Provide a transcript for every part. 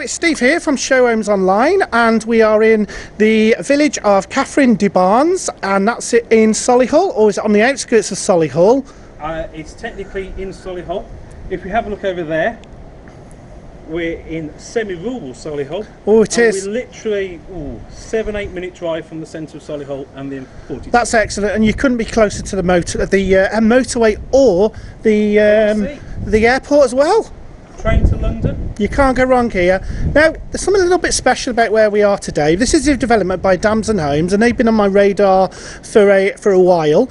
it's Steve here from Showhomesonline, and we are in the village of Catherine de Barnes, and that's it in Solihull, or is it on the outskirts of Solihull? It's technically in Solihull. If we have a look over there, we're in semi-rural Solihull. Oh, it is. We're literally 7-8 minute drive from the centre of Solihull and the M42. That's excellent, and you couldn't be closer to the motorway or the airport as well. Train to London. You can't go wrong here. Now, there's something a little bit special about where we are today. This is a development by Damson Homes, and they've been on my radar for a while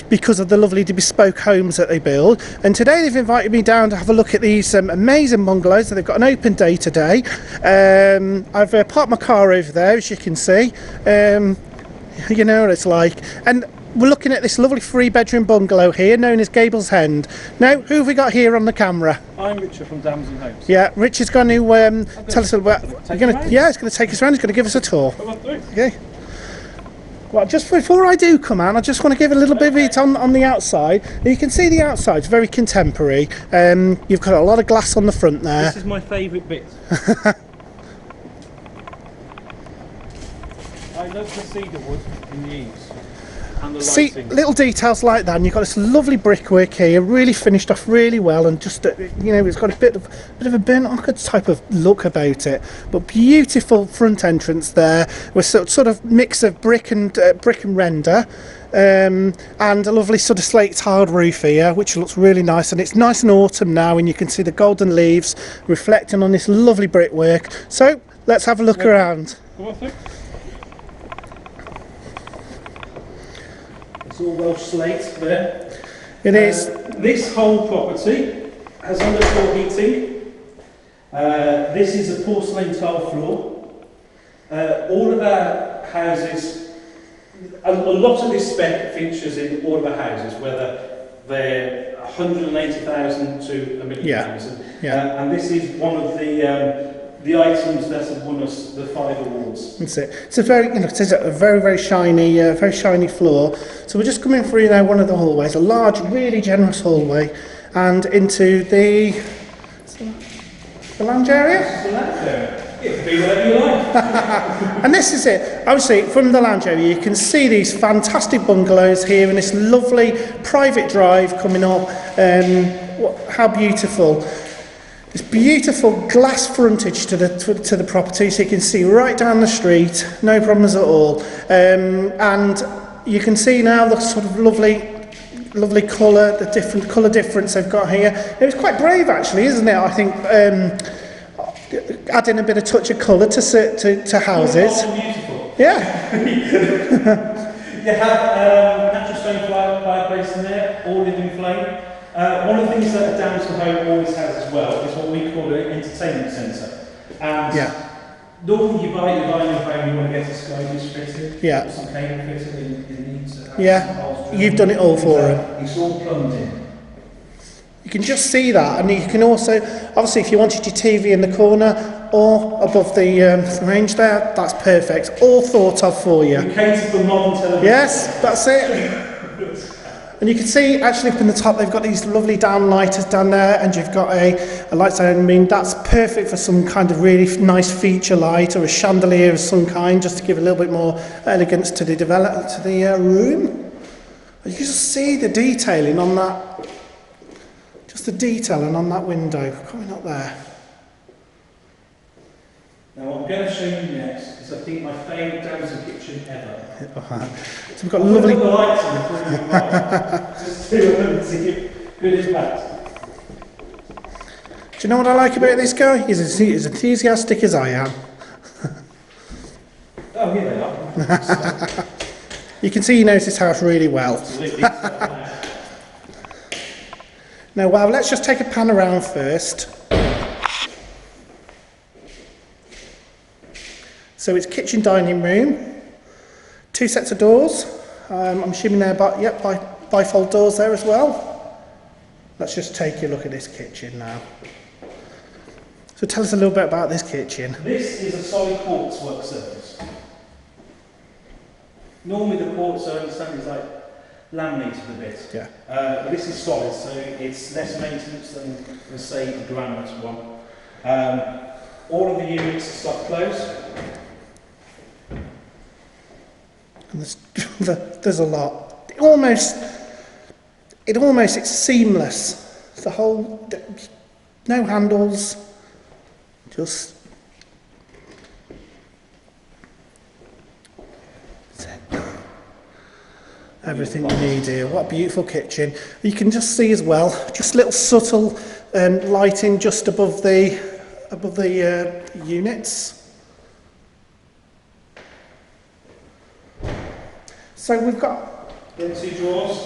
because of the lovely bespoke homes that they build. And today they've invited me down to have a look at these amazing bungalows. So they've got an open day today. I've parked my car over there, as you can see. You know what it's like. And we're looking at this lovely 3-bedroom bungalow here, known as Gables End. Now, who have we got here on the camera? I'm Richard from Damson Homes. Yeah, Richard's going to tell us a little bit. He's going to take us around. He's going to give us a tour. Come on through. Okay. Well, just before I do come on, I just want to give a little bit of it on the outside. You can see the outside's very contemporary. You've got a lot of glass on the front there. This is my favourite bit. I love the cedar wood in the eaves. See, little details like that, and you've got this lovely brickwork here, really finished off really well, and just you know, it's got a bit of a burnt ochre type of look about it, but beautiful front entrance there with sort of mix of brick and render, and a lovely sort of slate tiled roof here, which looks really nice, and it's nice and autumn now, and you can see the golden leaves reflecting on this lovely brickwork. So let's have a look around. Come on through. It's all Welsh slate there. It is. This whole property has underfloor heating. This is a porcelain tile floor. All of our houses, a lot of this spec features in all of our houses, whether they're 180,000 to £1 million. Yeah. And this is one of the items that have won us the 5 awards. That's it. It's a very, it is a very shiny floor. So we're just coming through now one of the hallways, a large, really generous hallway, and into the lounge area. The lounge area. It can be whatever you like. And this is it. Obviously, from the lounge area, you can see these fantastic bungalows here, and this lovely private drive coming up. How beautiful! This beautiful glass frontage to the property, so you can see right down the street, no problems at all. And you can see now the sort of lovely colour, the different colour difference they've got here. It was quite brave, actually, isn't it? I think adding a bit of touch of colour to houses. Oh, beautiful. Yeah. You have natural stone fireplace in there, all living flame. One of the things that a Damson home always has as well is what we call an entertainment centre. And normally you buy your home, you want to get a sky dish fitted, some cable fitted in needs. You've done it all for them. It's all plumbed in. You can just see that, and you can also, obviously, if you wanted your TV in the corner or above the range there, that's perfect. All thought of for you. You cater for modern television. Yes, that's it. And you can see, actually, up in the top, they've got these lovely downlighters down there, and you've got a light stand. I mean, that's perfect for some kind of really nice feature light or a chandelier of some kind, just to give a little bit more elegance to the room. And you can just see the detailing on that, just the detailing on that window coming up there. Now, what I'm going to show you next is, I think, my favourite Damson kitchen ever. So we've got lovely. The lights on the front just to give good impact. Do you know what I like about this guy? He's as enthusiastic as I am. Oh, here they are. You can see he knows this house really well. Absolutely. Now, well, let's just take a pan around first. So it's kitchen dining room, 2 sets of doors. I'm assuming they're bifold doors there as well. Let's just take a look at this kitchen now. So tell us a little bit about this kitchen. This is a solid quartz work surface. Normally the quartz, I understand, is like laminated a bit. Yeah. But this is solid, so it's less maintenance than say, a granite one. All of the units are soft close. And there's a lot. It's seamless. The whole, no handles, just. Everything you need here. What a beautiful kitchen. You can just see as well, just little subtle lighting just above the units. So we've got Empty drawers.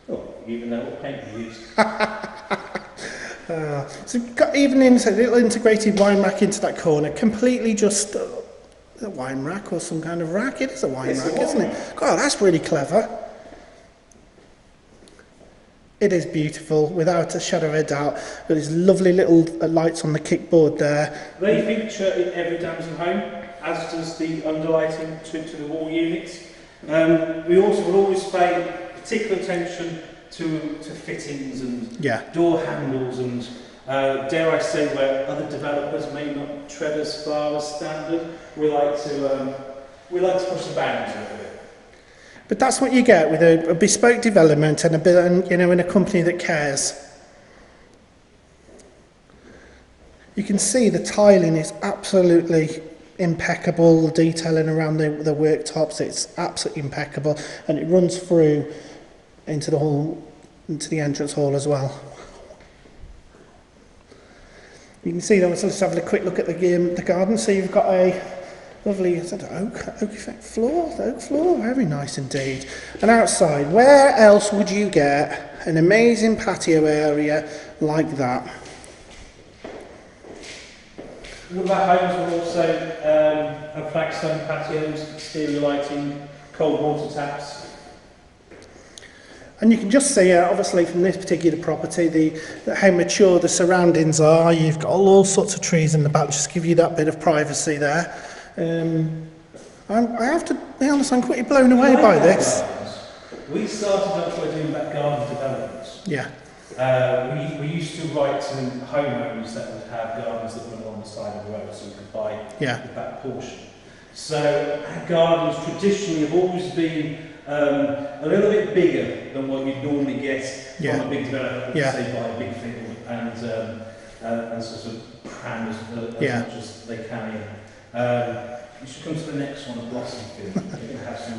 Oh, you even know what paint you used. So we've got even a little integrated wine rack into that corner, completely just a wine rack or some kind of rack. It is a wine rack, isn't it? God, that's really clever. It is beautiful, without a shadow of a doubt. Got these lovely little lights on the kickboard there. They feature in every Damson home, as does the underlighting to the wall units. We also will always pay particular attention to fittings and door handles and dare I say, where other developers may not tread as far as standard, we like to push the boundaries a little bit. But that's what you get with a bespoke development and in a company that cares. You can see the tiling is absolutely impeccable. The detailing around the worktops, it's absolutely impeccable, and it runs through into the hall, into the entrance hall as well. You can see that. Let's have a quick look at the garden. So you've got a lovely, is that oak effect floor? The oak floor, very nice indeed. And outside, where else would you get an amazing patio area like that? All of our homes will also have flagstone patios, exterior lighting, cold water taps. And you can just see, obviously, from this particular property, how mature the surroundings are. You've got all sorts of trees in the back, just to give you that bit of privacy there. I have to be honest, I'm quite blown away by this. We started off by doing back garden developments. Yeah. We used to write to homeowners that would have gardens that went along the side of the road, so we could buy the back portion. So our gardens traditionally have always been a little bit bigger than what you'd normally get from a big developer, say by a big field, and sort of cram as much as they can in. You should come to the next one, the blossom field.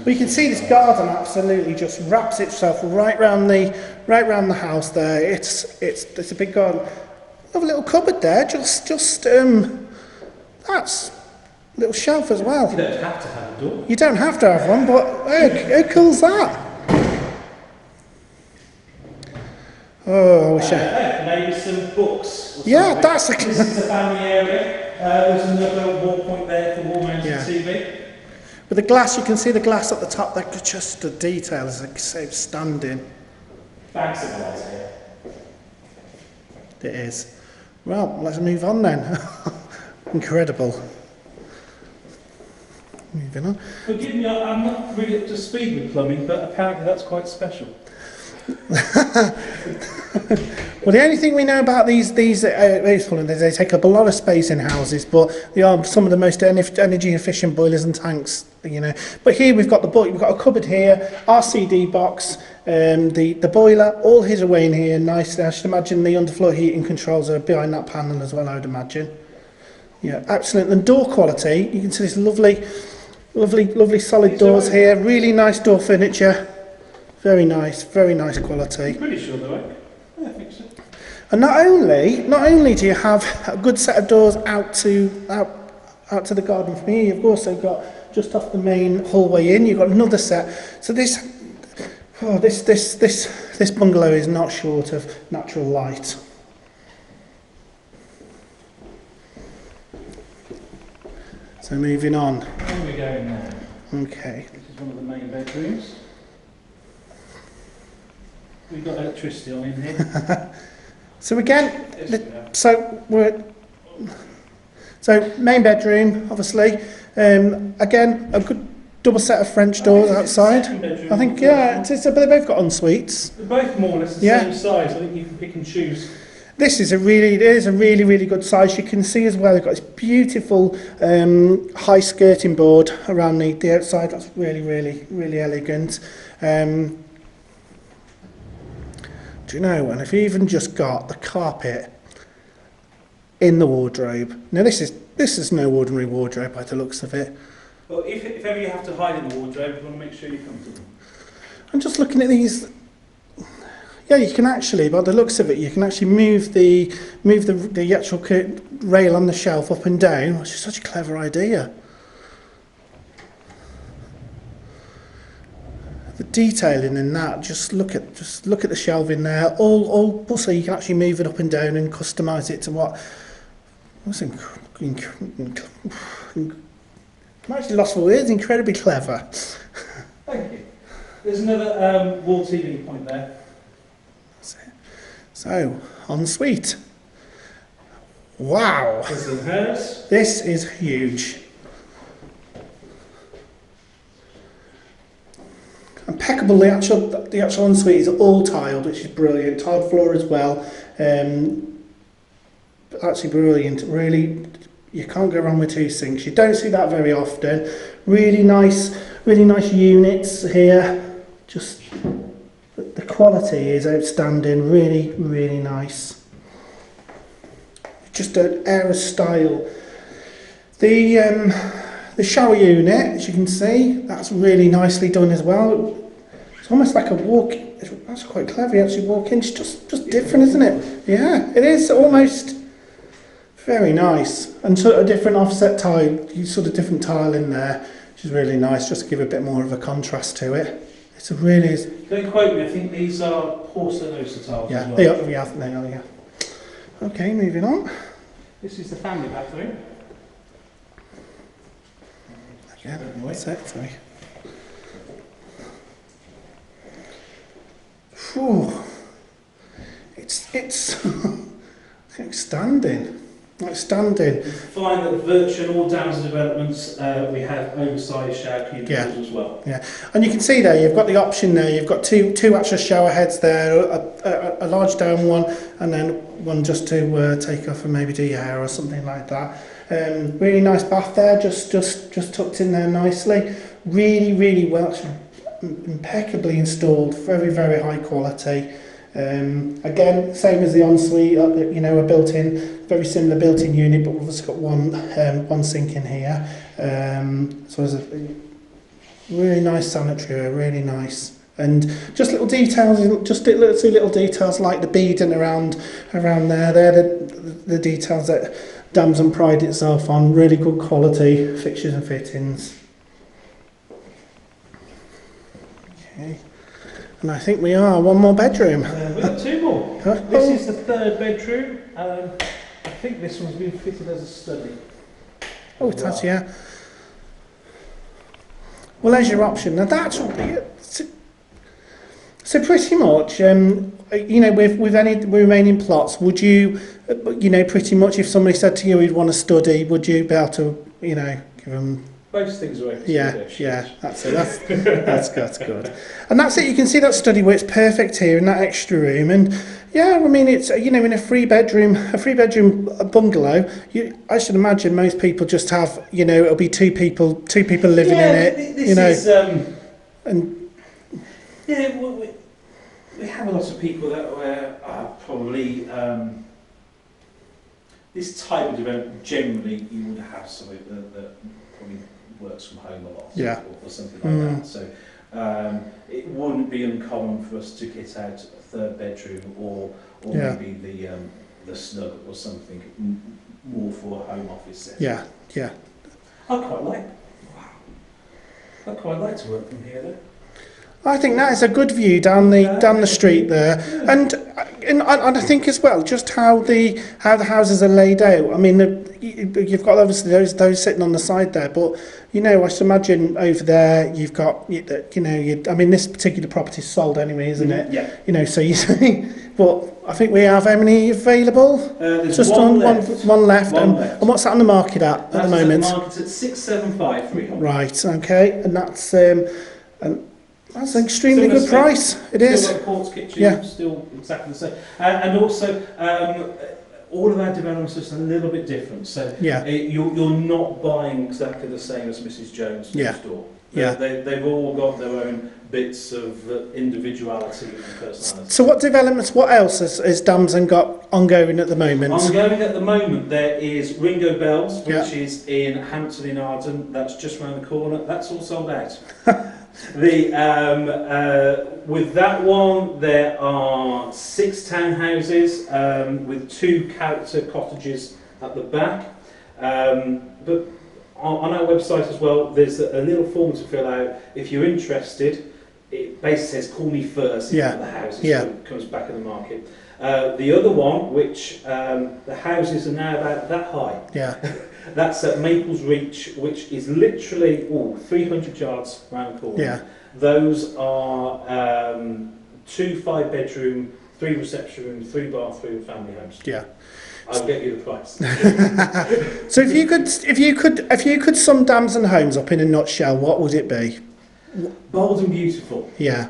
But you can see this garden absolutely just wraps itself right round the house there. It's a big garden. Have a little cupboard there. Just that's a little shelf as well. You don't have to have a door. You don't have to have one, but how cool's that? Oh, I wish maybe some books. Yeah, this is a family area. There's another wall point there for wall-mounted TV. But the glass, you can see the glass at the top. That just the detail is outstanding. Bags of light here. It is. Well, let's move on then. Incredible. Moving on. Forgive me, I'm not really up to speed with plumbing, but apparently that's quite special. Well, the only thing we know about these they take up a lot of space in houses, but they are some of the most energy efficient boilers and tanks, you know. But here we've got a cupboard here, RCD box, the boiler, all his away in here, nice. I should imagine the underfloor heating controls are behind that panel as well, I would imagine. Yeah, excellent. And door quality, you can see this lovely solid doors here, really nice door furniture. Very nice quality. I'm pretty sure they work. Yeah, I think so. And not only do you have a good set of doors out to the garden from here, you've also got just off the main hallway in, you've got another set. So this bungalow is not short of natural light. So moving on. Where are we going now? Okay. This is one of the main bedrooms. We've got electricity on in here. So again, so main bedroom, obviously. Again, a good double set of French doors outside. Bedroom, I think, yeah, but they both got en suites. They're both more or less the same size. I think you can pick and choose. This is a really good size. You can see as well, they've got this beautiful high skirting board around the outside. That's really elegant. Do you know, and I've even just got the carpet in the wardrobe. Now this is no ordinary wardrobe by the looks of it. Well, if ever you have to hide in the wardrobe, you want to make sure you're comfortable. I'm just looking at these. Yeah, you can actually, by the looks of it, you can actually move the actual rail on the shelf up and down, which is such a clever idea. The detailing in that, just look at the shelving there. All so you can actually move it up and down and customise it to what. I'm actually lost for words. Incredibly clever. Thank you. There's another wall TV point there. So, ensuite. Wow. This is hers. This is huge. Impeccable. The actual ensuite is all tiled, which is brilliant. Tiled floor as well. Actually brilliant. Really, you can't go wrong with two sinks. You don't see that very often. Really nice units here. Just the quality is outstanding. Really nice. Just an air of style. The shower unit, as you can see, that's really nicely done as well. It's almost like a walk. That's quite clever. You actually walk in. It's just different, isn't it? Yeah, it is almost very nice. And sort of a different offset tile, sort of different tile in there, which is really nice, just to give a bit more of a contrast to it. It's a really. Don't quote me. I think these are porcelain tiles as well. Yeah, they are. Yeah. Okay, moving on. This is the family bathroom. Yeah, that's it. Sorry. Whew. It's outstanding. Outstanding. You find that virtually all Damson developments we have oversized shower cubicles as well. Yeah, and you can see there you've got the option there. You've got two actual shower heads there, a large down one, and then one just to take off and maybe do your hair or something like that. Really nice bath there, just tucked in there nicely. Really well, impeccably installed. Very high quality. Again, same as the ensuite, you know, a built-in, very similar built-in unit, but we've also got one sink in here. So there's a really nice sanitary area, really nice. And just little details, little details like the beading around there. They're the details that Damson pride itself on. Really good quality fixtures and fittings. Okay. And I think we are one more bedroom. We've got two more. This is the third bedroom. I think this one's been fitted as a study. Oh, it has, yeah. Well, there's your option. Now that's so pretty much. You know, with any remaining plots, would you, you know, pretty much if somebody said to you he'd want a study, would you be able to, you know, give them? Most things are yeah, that's it. That's good. And that's it. You can see that study works perfect here in that extra room. And yeah, I mean, it's, you know, in a three bedroom bungalow. I should imagine most people just have, you know, it'll be two people living in it. This you know, is, and yeah, we have a lot of people that are probably this type of development. Generally, you would have somebody that probably works from home a lot, yeah, or something like that. So it wouldn't be uncommon for us to kit out a third bedroom or maybe the snug or something more for a home office setting. Yeah. I'd quite like to work from here though. I think that is a good view down the street there, and I think as well just how the houses are laid out. I mean, you've got obviously those sitting on the side there, but you know, I should imagine over there you've got, you know, I mean, this particular property is sold anyway, isn't it? Yeah. You know, so you see, but I think we have how many available? There's Just one on left. one left. One and, left. and what's that on the market at the moment? The market's at 675 freehold. Right, okay, and that's an extremely Similar good spec. price. It is. Still got a quartz kitchen, Yeah. still exactly the same. And also, all of our developments are just a little bit different. So Yeah. you're not buying exactly the same as Mrs. Jones next door. Yeah. They've all got their own bits of individuality and personality. So what developments, what else has Damson got ongoing at the moment? Ongoing at the moment, there is Ringo Bells, which Yeah. is in Hampton in Arden. That's just round the corner. That's all sold out. With that one, there are 6 townhouses with 2 character cottages at the back. But on our website as well, there's a little form to fill out. If you're interested, it basically says call me first if Yeah. the houses Yeah. so it comes back in the market. The other one, which the houses are now about that high, Yeah, that's at Maples Reach, which is literally 300 yards round the corner. yeah. Those are 2 5-bedroom, 3 reception rooms, 3 bathroom family homes. Yeah. I'll get you the price. So if you could sum Damson Homes up in a nutshell, what would it be? Bold and beautiful. Yeah.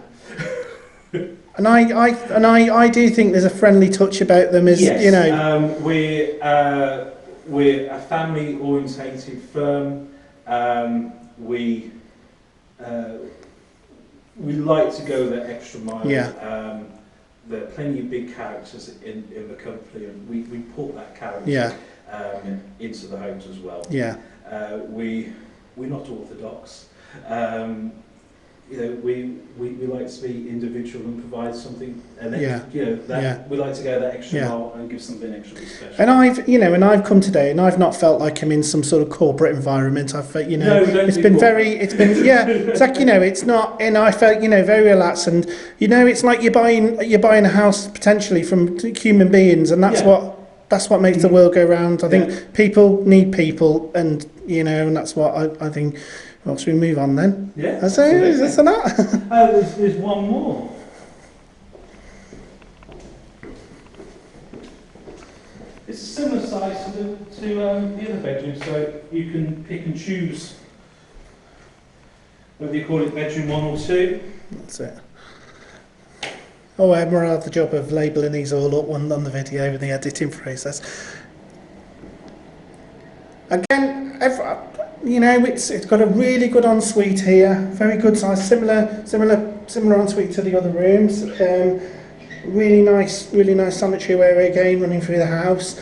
And I do think there's a friendly touch about them, as Yes, you know. we're a family-orientated firm. We like to go the extra mile. Yeah. There are plenty of big characters in the company, and we put that character Yeah. into the homes as well. Yeah. We're not orthodox. We like to be individual and provide something, and we like to go that extra mile and give something extra special. And I've come today, and I've not felt like I'm in some sort of corporate environment. I felt, it's been it's like, it's not, and I felt, very relaxed, and it's like you're buying a house potentially from human beings, and that's what makes the world go round. I think people need people, and and that's what I think. Well, should we move on then? Yeah. Is this or not? There's one more. It's a similar size to the other bedroom, so you can pick and choose whether you call it bedroom 1 or 2. That's it. Oh, Emma, I'll have the job of labelling these all up on the video in the editing process. Again, it's got a really good ensuite here, very good size, similar ensuite to the other rooms. Really nice sanitary area again running through the house.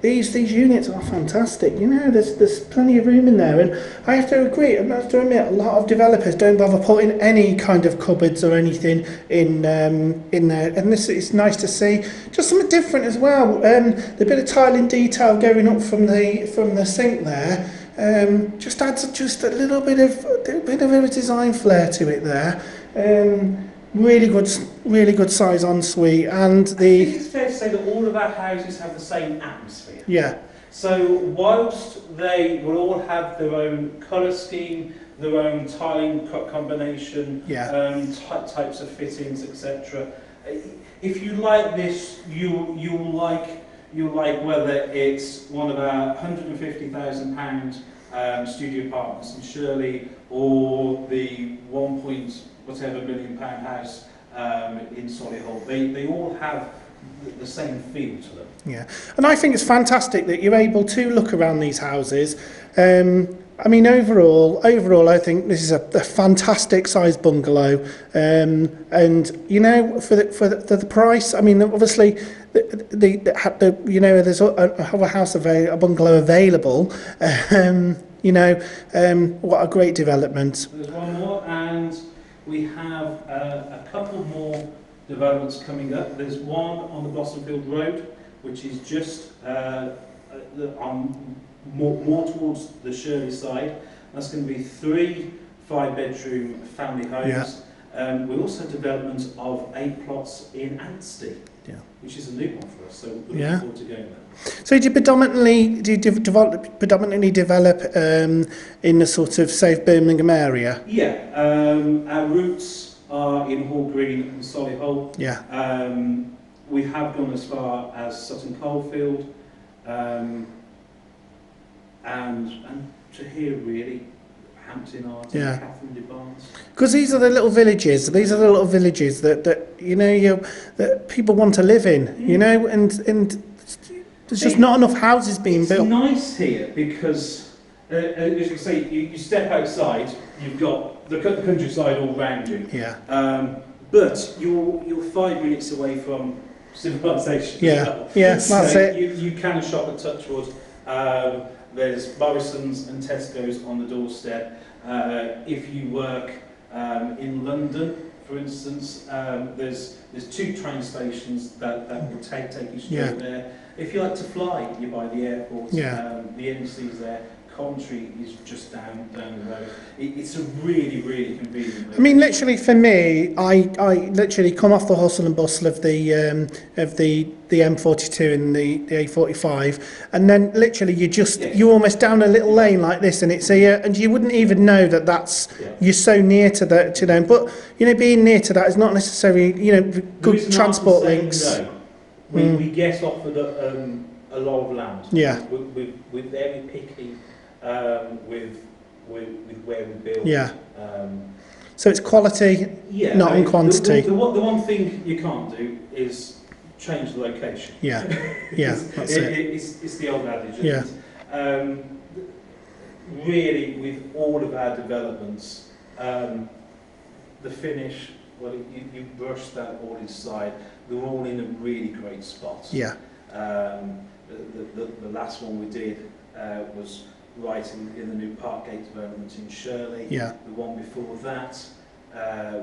These units are fantastic. There's plenty of room in there, and I have to agree. I have to admit, a lot of developers don't bother putting any kind of cupboards or anything in there, and this is nice to see. Just something different as well. The bit of tiling detail going up from the sink there. Just adds just a little bit of a design flair to it there. Really good size ensuite, and I think it's fair to say that all of our houses have the same atmosphere. Yeah. So whilst they will all have their own colour scheme, their own tiling combination, types of fittings, etc. If you like this, you'll like whether it's one of our £150,000 studio apartments in Shirley, or the whatever million pound house in Solihull. They all have the same feel to them. Yeah, and I think it's fantastic that you're able to look around these houses. Overall, I think this is a fantastic sized bungalow, and for the price. Obviously, there's a bungalow available. What a great development. There's one more, and we have a couple more developments coming up. There's one on the Blossomfield Road, which is just on more towards the Shirley side. That's going to be 3 5-bedroom family homes. We also have development of 8 plots in Anstey, which is a new one for us. So we're looking forward to going there. So do you predominantly develop in the sort of South Birmingham area? Yeah, our roots are in Hall Green and Solihull. Yeah. We have gone as far as Sutton Coldfield, and to here really, Hampton Arts, Yeah. Catherine de Barnes. Because these are the little villages. These are the little villages that you know that people want to live in. You know, and there's just not enough houses being built. It's nice here because, as you say, you step outside, you've got the countryside all round you. Yeah. But you're 5 minutes away from civilization. Yeah. As well. Yeah. So That's it. You can shop at Touchwood. There's Morrison's and Tesco's on the doorstep. If you work in London, for instance, there's 2 train stations that will take you straight there. If you like to fly, you're by the airport. Yeah. The NC's there. Coventry is just down the road. It's a really, really convenient location. I mean, literally for me, I literally come off the hustle and bustle of the M42 and the A45, and then literally you're almost down a little lane like this, and it's here, and you wouldn't even know that you're so near to them. But you know, being near to that is not necessarily good transport links. No. We get offered a lot of land. Yeah. We're very picky with where we build. Yeah. So it's quality, not in quantity. The one thing you can't do is change the location. Yeah. Yeah. That's it. It's the old adage. Yeah. Really, with all of our developments, the finish. Well, you brush that all inside. They're all in a really great spot. Yeah. The last one we did was right in the new Parkgate development in Shirley. Yeah. The one before that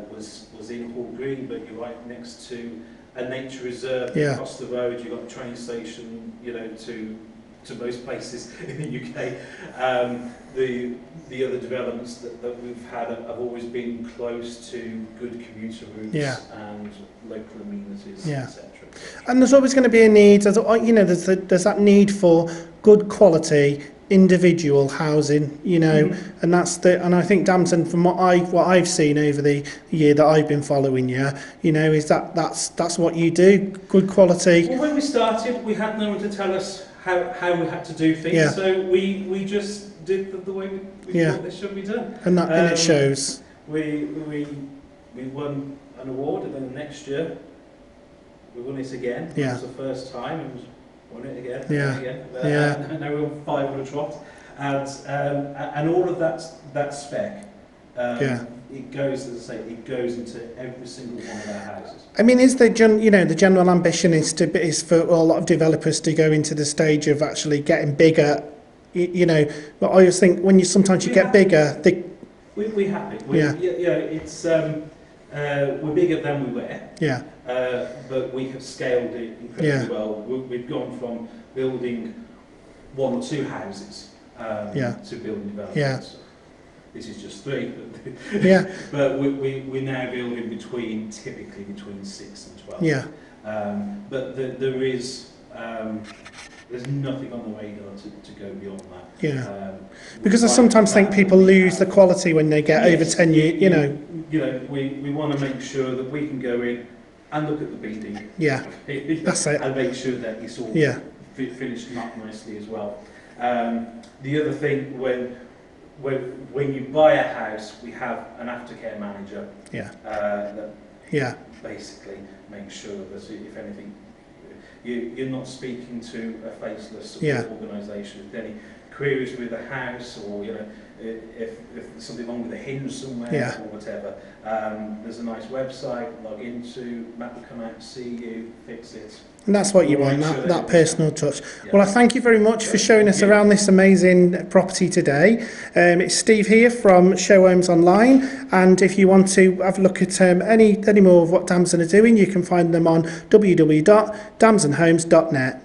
was in Hall Green, but you're right next to a nature reserve. Yeah. Across the road. You've got a train station, to most places in the UK. The other developments that we've had have always been close to good commuter routes and local amenities, etc. And there's always going to be a need. There's that need for good quality individual housing, and and I think Damson, from what I've seen over the year that I've been following you, is that's what you do, good quality. Well, when we started, we had no one to tell us how we had to do things, so we just did the way we thought this should be done. And it shows. We won an award, and then the next year we won it again. Yeah. It was the first time, and won it again. And now we're on 5 on a trot, and all of that spec. It goes, as I say, it goes into every single one of our houses. I mean, is the general ambition is for a lot of developers to go into the stage of actually getting bigger, But I always think when sometimes you get bigger, we're happy. It's we're bigger than we were. Yeah. But we have scaled it incredibly well. We've gone from building 1 or 2 houses to building developments. Yeah. This is just 3. But we're now building typically between 6 and 12. Yeah. But there is there's nothing on the radar to go beyond that. Yeah. Because I sometimes think people lose the quality when they get over 10 years. We want to make sure that we can go in and look at the BD. Yeah. That's it. And make sure that it's all finished up nicely as well. The other thing, when you buy a house, we have an aftercare manager. That basically makes sure that if anything, you're not speaking to a faceless organisation. If any queries with the house, or if there's something wrong with the hinge somewhere or whatever, there's a nice website, log into, Matt will come out, see you, fix it. And that's what you want, that personal touch. Yeah. Well, I thank you very much for showing us around this amazing property today. It's Steve here from Showhomesonline, and if you want to have a look at any more of what Damson are doing, you can find them on www.damsonhomes.net.